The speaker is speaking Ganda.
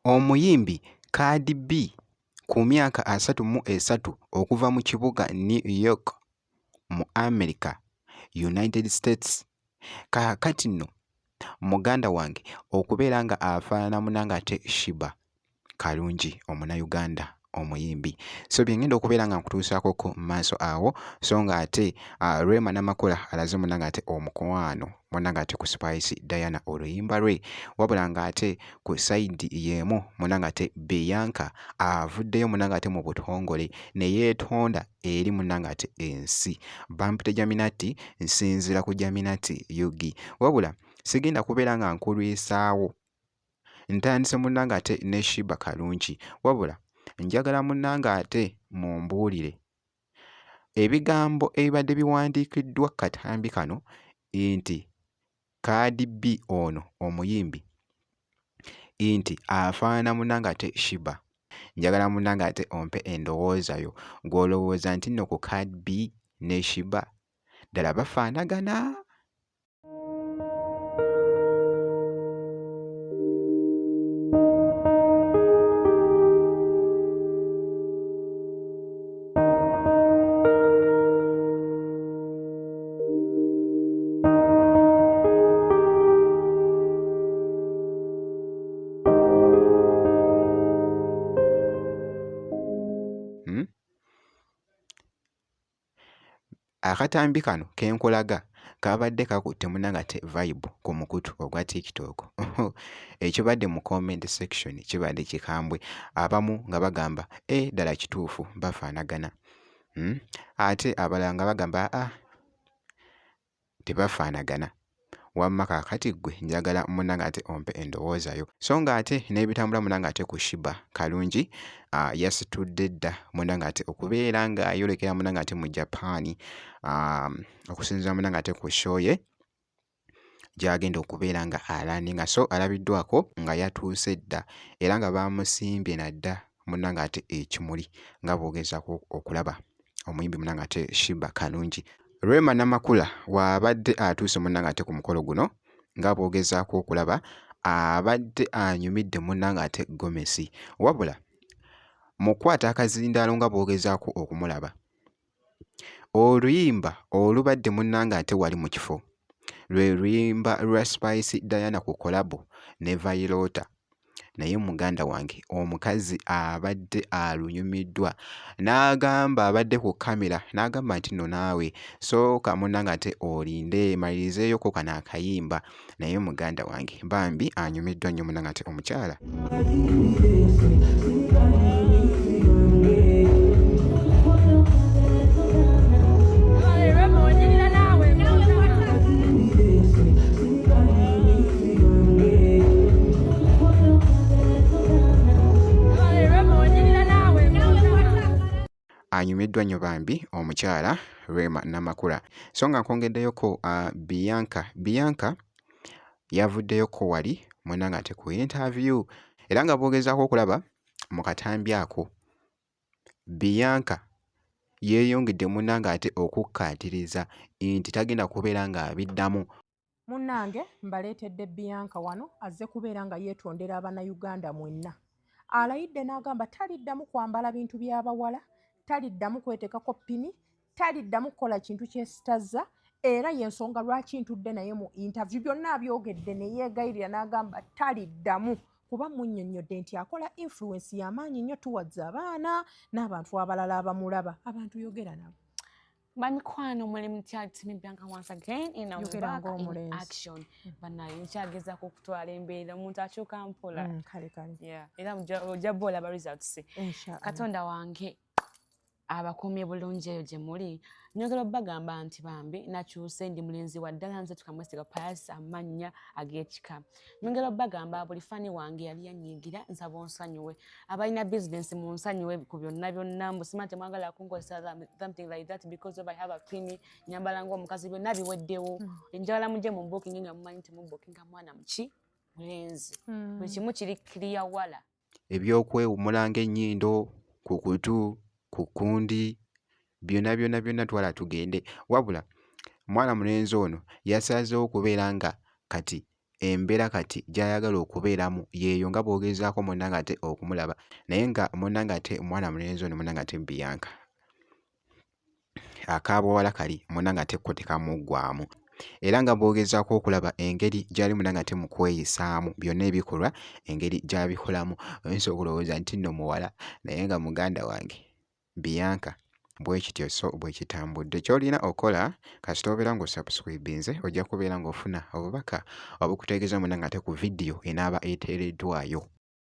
Omuyimbi Cardi B ku myaka 33 okuva mu kibuga New York mu America, United States. Kaakati nno muganda wange okubeera nga afaanana munange ate Sheebah Karungi Omunnauganda omuyimbi. So bye ngenda okubeera nga nkutuusaako mu maaso awo, so nga ate Rema Namakula alaze munange ate omukwano munange ate ku Spice Diana oluyimba lwe, wabula ng'ate ku sayidi y'emu munange ate Bianca avuddeyo munange ate mu butongole ne yeetonda eri munange ate ensi. Bampita Jaminati nsinzira ku Jaminati Yugi, wabula sigenda kubeera nga nkulwisaawo. Ntandise munange ate ne Sheebah Karungi, wabula njagala munange ate mumbuulire ebigambo ebibadde biwandiikiddwa katambi kano nti Cardi B ono omuyimbi nti afaanana munange ate Sheebah. Njagala munange ate ompe endowooza yo gw'olowooza nti nno ku Cardi B ne Sheebah ddala bafaanagana? Akatambi kano ke nkulaga kabadde kakutte munange ate vibe ku mukutu ogwa TikTok. Ekibadde mu comment section kibadde kikambwe, abamu nga bagamba ddala kituufu bafaanagana, ate abalala nga bagamba tebafaanagana. Wamma kaakati ggwe njagala munange ate ompe endowooza yo. So nga ate n'ebitambula munange ate ku Sheebah Karungi yasitudde dda munange ate okubeera ng'ayolekera munange ate mu Japan, okusinziira munange ate ku show ye gy'agenda okubeera nga alaninga. So alabiddwako nga yatuuse dda era nga bamusimbye nadda munange ate ekimuli nga bw'ogezaako okulaba omuyimbi munange ate Sheebah Karungi. Rema Namakula w'abadde atuuse munange ate ku mukolo guno nga bw'ogezaako okulaba abadde anyumidde munange ate Gomesi, wabula mu kukwata akazindaalo nga bw'ogezaako okumulaba, oluyimba olubadde munange ate wali mu kifo lwe luyimba lwa Spice Diana ku kolabo ne Vailota, naye muganda wange omukazi abadde alunyumiddwa n'agamba, abadde ku kamera n'agamba nti nno naawe sooka munange ate olinde malirizeeyoko kano akayimba, naye muganda wange bambi anyumiddwa nnyo munange ate omukyala. Anyumiddwa nnyo bambi omukyala Rema Namakula. So nga nkwongeddeyoko Bianca yavuddeyoko wali munange ate ku interview, era nga bw'ogezaako okulaba mu katambi ako Bianca yeeyongedde munange ate okukkaatiriza nti tagenda kubeera ng'abiddamu. Munnange mbaleetedde Bianca wano azze kubeera nga yeetondera Abannayuganda mwenna. Alayidde n'agamba taliddamu kwambala bintu by'abawala, taliddamu kwetekako ppini, taliddamu kukola kintu kyesitazza, era y'ensonga lwaki ntudde naye mu interview. Byonna abyogedde ne yeegayirira n'agamba taliddamu kuba munnyonnyodde nti akola influence y'amaanyi nnyo towards abaana n'abantu abalala abamulaba. Abantu yogera nabo. Bamikwano mulimu tyatimi Bianca once again in our back in action. Banaye nkyagezako okutwala embeera omuntu akyuka mpola. Kale. Yeah. Era ojja bola ba results. Katonda wange abakumye bulungi eyo gye muli. Nyongera obbagamba nti bambi nakyuse ndi mulenzi wa ddala nze tukamwesiga Pius amannya ag'ekika. Nyongera obbagamba buli fani wange yali yanyiigira nsaba onsonyiwe. Abalina business mu nsonyiwe ku byonna mbusima temwagala kunkozesa something like that because of I have a pin nyambala ng'omukazi byonna biweddewo. Njagala mujje mu booking nga mumanyi nti mu booking mwana muki mulenzi. Buli kimu kiri clear wala. Ebyokwewumulanga ennyindo ku kutu ku kundi byonna twala tugende, wabula mwana mulenzi ono yasazeewo okubeera nga kati embeera kati gy'ayagala okubeeramu yeeyo nga bw'ogezaako munnange ate okumulaba naye nga munnange ate mwana mulenzi ono munnange ate Bianca akaabawala kali munnange ate kko tekamuggwaamu era nga bw'ogezaako okulaba engeri gy'ali munnange ate mu kweyisaamu byonna ebikolwa engeri gy'abikolamu oyinza okulowooza nti nno muwala naye nga muganda wange Bianca bwe kityo so bwe kitambudde ky'olina okola kasita obeera ng'osubscribinze ojja kubeera ng'ofuna obubaka obukutegeeza munnange ate ku vidiyo enaaba eteereddwayo.